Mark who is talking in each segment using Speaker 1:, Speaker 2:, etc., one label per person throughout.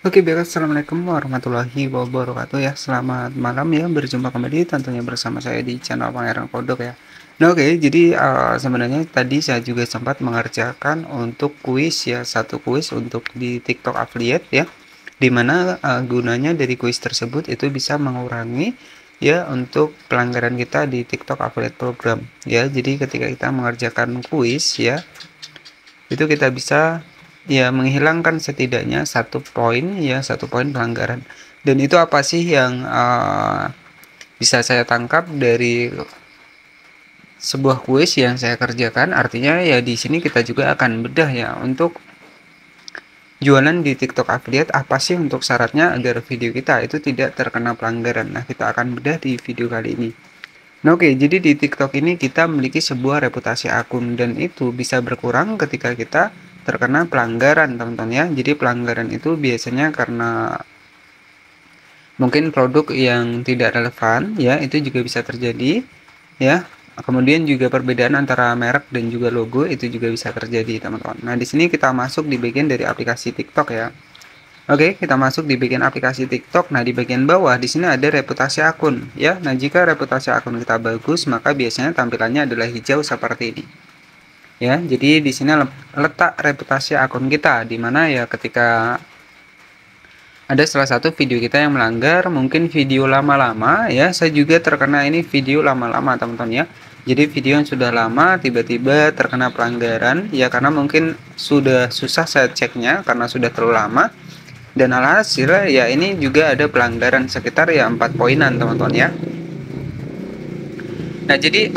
Speaker 1: Oke, baik. Assalamualaikum warahmatullahi wabarakatuh ya. Selamat malam ya, berjumpa kembali tentunya bersama saya di channel Pangeran Kodok ya. Nah, oke, jadi sebenarnya tadi saya juga sempat mengerjakan untuk kuis ya, satu kuis untuk di TikTok Affiliate ya, di mana gunanya dari kuis tersebut itu bisa mengurangi ya untuk pelanggaran kita di TikTok Affiliate Program ya. Jadi ketika kita mengerjakan kuis ya, itu kita bisa ya menghilangkan setidaknya satu poin ya, satu poin pelanggaran. Dan itu apa sih yang bisa saya tangkap dari sebuah kuis yang saya kerjakan? Artinya ya di sini kita juga akan bedah ya untuk jualan di TikTok Affiliate, apa sih untuk syaratnya agar video kita itu tidak terkena pelanggaran. Nah, kita akan bedah di video kali ini. Nah, oke, jadi di TikTok ini kita memiliki sebuah reputasi akun dan itu bisa berkurang ketika kita terkena pelanggaran, teman-teman ya. Jadi pelanggaran itu biasanya karena mungkin produk yang tidak relevan ya, itu juga bisa terjadi ya. Kemudian juga perbedaan antara merek dan juga logo itu juga bisa terjadi, teman-teman. Nah, di sini kita masuk di bagian dari aplikasi TikTok ya. Oke, kita masuk di bagian aplikasi TikTok. Nah, di bagian bawah di sini ada reputasi akun ya. Nah, jika reputasi akun kita bagus, maka biasanya tampilannya adalah hijau seperti ini. Ya, jadi di sini letak reputasi akun kita di mana ya ketika ada salah satu video kita yang melanggar, mungkin video lama-lama ya, saya juga terkena ini video lama-lama, teman-teman ya. Jadi video yang sudah lama tiba-tiba terkena pelanggaran ya karena mungkin sudah susah saya ceknya karena sudah terlalu lama. Dan alhasil ya ini juga ada pelanggaran sekitar ya 4 poinan, teman-teman ya. Nah, jadi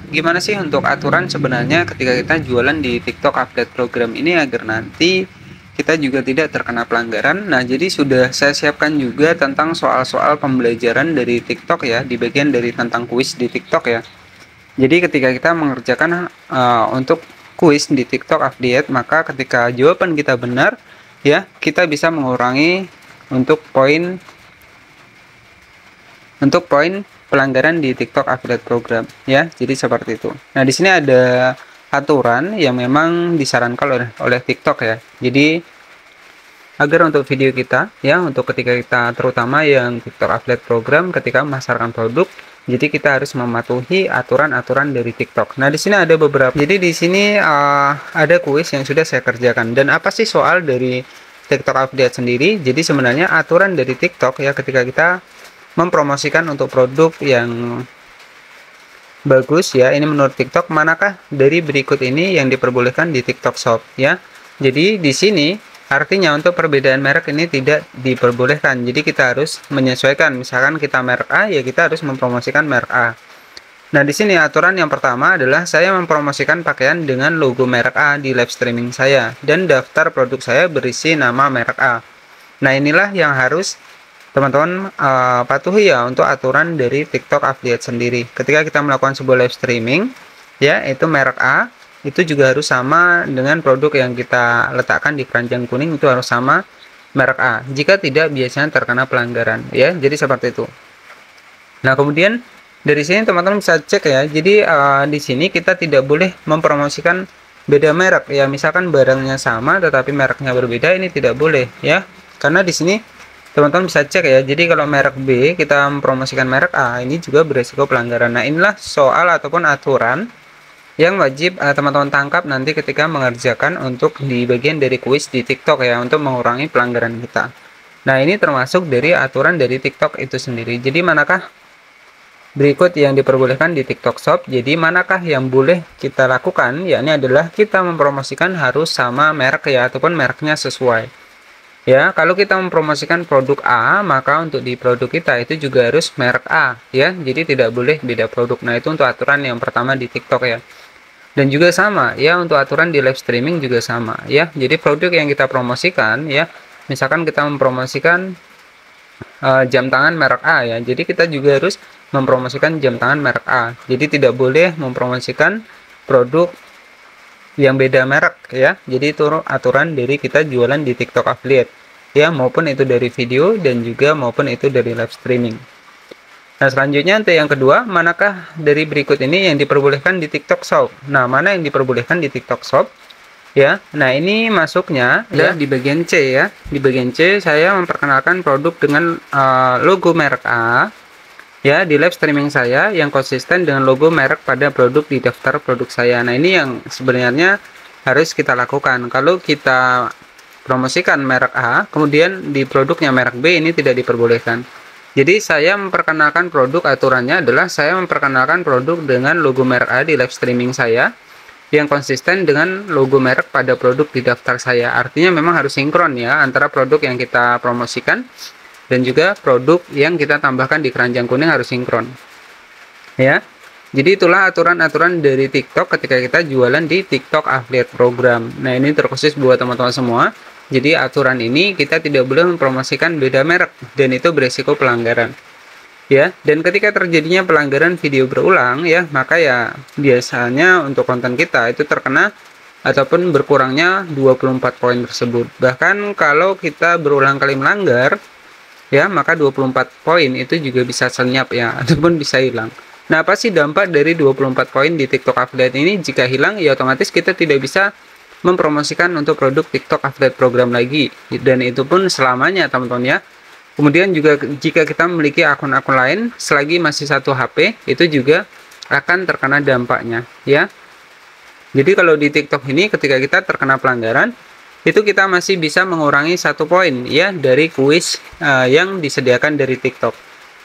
Speaker 1: gimana sih untuk aturan sebenarnya ketika kita jualan di TikTok Affiliate Program ini agar nanti kita juga tidak terkena pelanggaran. Nah, jadi sudah saya siapkan juga tentang soal-soal pembelajaran dari TikTok ya, di bagian dari tentang kuis di TikTok ya. Jadi ketika kita mengerjakan untuk kuis di TikTok Affiliate, maka ketika jawaban kita benar ya, kita bisa mengurangi untuk poin pelanggaran di TikTok Affiliate Program ya. Jadi seperti itu. Nah, di sini ada aturan yang memang disarankan oleh TikTok ya. Jadi agar untuk video kita ya, untuk ketika kita terutama yang TikTok Affiliate Program ketika memasarkan produk, jadi kita harus mematuhi aturan-aturan dari TikTok. Nah, di sini ada beberapa. Jadi di sini ada kuis yang sudah saya kerjakan. Dan apa sih soal dari TikTok Affiliate sendiri? Jadi sebenarnya aturan dari TikTok ya ketika kita mempromosikan untuk produk yang bagus ya, ini menurut TikTok manakah dari berikut ini yang diperbolehkan di TikTok Shop ya. Jadi di sini artinya untuk perbedaan merek ini tidak diperbolehkan. Jadi kita harus menyesuaikan. Misalkan kita merek A ya kita harus mempromosikan merek A. Nah, di sini aturan yang pertama adalah saya mempromosikan pakaian dengan logo merek A di live streaming saya dan daftar produk saya berisi nama merek A. Nah, inilah yang harus teman-teman patuhi ya untuk aturan dari TikTok Affiliate sendiri. Ketika kita melakukan sebuah live streaming ya, itu merek A itu juga harus sama dengan produk yang kita letakkan di keranjang kuning, itu harus sama merek A. Jika tidak biasanya terkena pelanggaran ya. Jadi seperti itu. Nah, kemudian dari sini teman-teman bisa cek ya. Jadi di sini kita tidak boleh mempromosikan beda merek ya. Misalkan barangnya sama tetapi mereknya berbeda, ini tidak boleh ya. Karena di sini teman-teman bisa cek ya. Jadi kalau merek B kita mempromosikan merek A, ini juga beresiko pelanggaran. Nah, inilah soal ataupun aturan yang wajib teman-teman tangkap nanti ketika mengerjakan untuk di bagian dari kuis di TikTok ya, untuk mengurangi pelanggaran kita. Nah, ini termasuk dari aturan dari TikTok itu sendiri. Jadi manakah berikut yang diperbolehkan di TikTok Shop? Jadi manakah yang boleh kita lakukan? Ya, ini adalah kita mempromosikan harus sama merek ya, ataupun mereknya sesuai. Ya, kalau kita mempromosikan produk A, maka untuk di produk kita itu juga harus merek A ya. Jadi tidak boleh beda produk. Nah, itu untuk aturan yang pertama di TikTok ya. Dan juga sama ya untuk aturan di live streaming juga sama ya. Jadi produk yang kita promosikan ya, misalkan kita mempromosikan jam tangan merek A ya. Jadi kita juga harus mempromosikan jam tangan merek A. Jadi tidak boleh mempromosikan produk yang beda merek ya. Jadi itu aturan dari kita jualan di TikTok Affiliate ya, maupun itu dari video dan juga maupun itu dari live streaming. Nah, selanjutnya untuk yang kedua, manakah dari berikut ini yang diperbolehkan di TikTok Shop? Nah, mana yang diperbolehkan di TikTok Shop? Ya, nah ini masuknya ya di bagian C ya. Di bagian C saya memperkenalkan produk dengan logo merek A ya di live streaming saya yang konsisten dengan logo merek pada produk di daftar produk saya. Nah, ini yang sebenarnya harus kita lakukan. Kalau kita promosikan merek A, kemudian di produknya merek B, ini tidak diperbolehkan. Jadi saya memperkenalkan produk, aturannya adalah saya memperkenalkan produk dengan logo merek A di live streaming saya yang konsisten dengan logo merek pada produk di daftar saya. Artinya memang harus sinkron ya antara produk yang kita promosikan dan juga produk yang kita tambahkan di keranjang kuning harus sinkron. Ya. Jadi itulah aturan-aturan dari TikTok ketika kita jualan di TikTok Affiliate Program. Nah, ini terkhusus buat teman-teman semua. Jadi aturan ini kita tidak boleh mempromosikan beda merek dan itu beresiko pelanggaran. Ya, dan ketika terjadinya pelanggaran video berulang ya, maka ya biasanya untuk konten kita itu terkena ataupun berkurangnya 24 poin tersebut. Bahkan kalau kita berulang kali melanggar ya, maka 24 poin itu juga bisa senyap ya ataupun bisa hilang. Nah, apa sih dampak dari 24 poin di TikTok Affiliate ini? Jika hilang ya otomatis kita tidak bisa mempromosikan untuk produk TikTok Affiliate Program lagi, dan itu pun selamanya teman-teman ya. Kemudian juga jika kita memiliki akun-akun lain selagi masih satu HP, itu juga akan terkena dampaknya ya. Jadi kalau di TikTok ini ketika kita terkena pelanggaran, itu kita masih bisa mengurangi 1 poin ya dari kuis yang disediakan dari TikTok.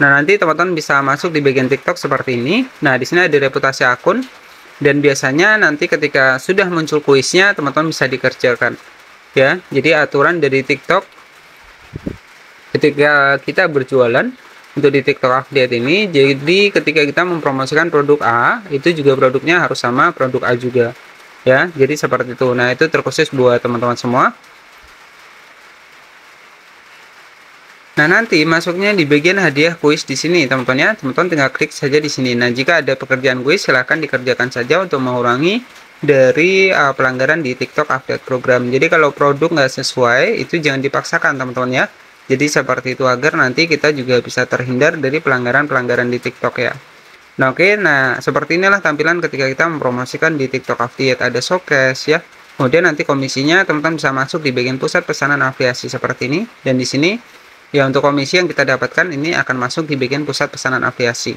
Speaker 1: Nah, nanti teman-teman bisa masuk di bagian TikTok seperti ini. Nah, di sini ada reputasi akun dan biasanya nanti ketika sudah muncul kuisnya teman-teman bisa dikerjakan ya. Jadi aturan dari TikTok ketika kita berjualan untuk di TikTok Affiliate ini, jadi ketika kita mempromosikan produk A, itu juga produknya harus sama produk A juga ya. Jadi seperti itu. Nah, itu terkhusus buat teman-teman semua. Nah, nanti masuknya di bagian hadiah kuis di sini teman-teman ya. Teman-teman tinggal klik saja di sini. Nah, jika ada pekerjaan kuis silahkan dikerjakan saja untuk mengurangi dari pelanggaran di TikTok Affiliate Program. Jadi kalau produk nggak sesuai itu jangan dipaksakan teman-teman ya. Jadi seperti itu agar nanti kita juga bisa terhindar dari pelanggaran-pelanggaran di TikTok ya. Nah, oke, nah seperti inilah tampilan ketika kita mempromosikan di TikTok Affiliate. Ada showcase ya. Kemudian nanti komisinya teman-teman bisa masuk di bagian pusat pesanan afiliasi seperti ini. Dan di sini ya untuk komisi yang kita dapatkan ini akan masuk di bagian pusat pesanan afiliasi.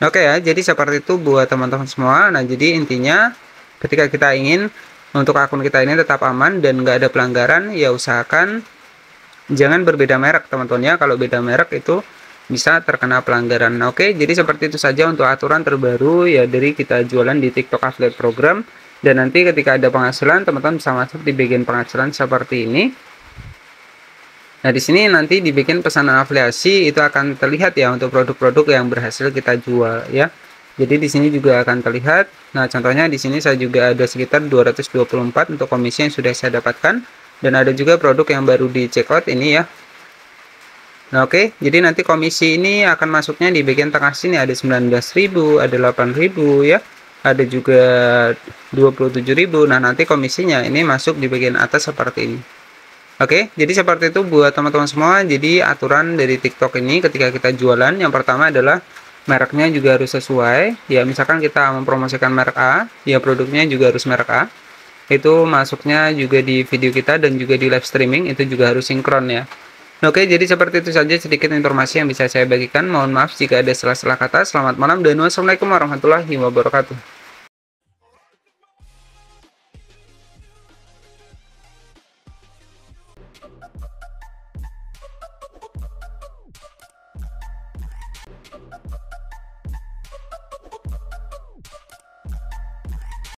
Speaker 1: Oke ya, jadi seperti itu buat teman-teman semua. Nah, jadi intinya ketika kita ingin untuk akun kita ini tetap aman dan nggak ada pelanggaran, ya usahakan jangan berbeda merek teman-teman ya. Kalau beda merek itu bisa terkena pelanggaran. Nah, oke, jadi seperti itu saja untuk aturan terbaru ya dari kita jualan di TikTok Affiliate Program. Dan nanti ketika ada penghasilan teman-teman bisa masuk di bagian penghasilan seperti ini. Nah, di sini nanti di bagian pesanan afiliasi itu akan terlihat ya untuk produk-produk yang berhasil kita jual ya. Jadi di sini juga akan terlihat. Nah, contohnya di sini saya juga ada sekitar 224 untuk komisi yang sudah saya dapatkan. Dan ada juga produk yang baru di checkout ini ya. Nah, oke, jadi nanti komisi ini akan masuknya di bagian tengah sini ada 19.000, ada 8.000 ya. Ada juga 27.000. Nah, nanti komisinya ini masuk di bagian atas seperti ini. Oke, jadi seperti itu buat teman-teman semua. Jadi aturan dari TikTok ini ketika kita jualan, yang pertama adalah mereknya juga harus sesuai. Ya, misalkan kita mempromosikan merek A, ya produknya juga harus merek A. Itu masuknya juga di video kita dan juga di live streaming itu juga harus sinkron ya. Oke, jadi seperti itu saja sedikit informasi yang bisa saya bagikan. Mohon maaf jika ada salah-salah kata. Selamat malam dan wassalamualaikum warahmatullahi wabarakatuh.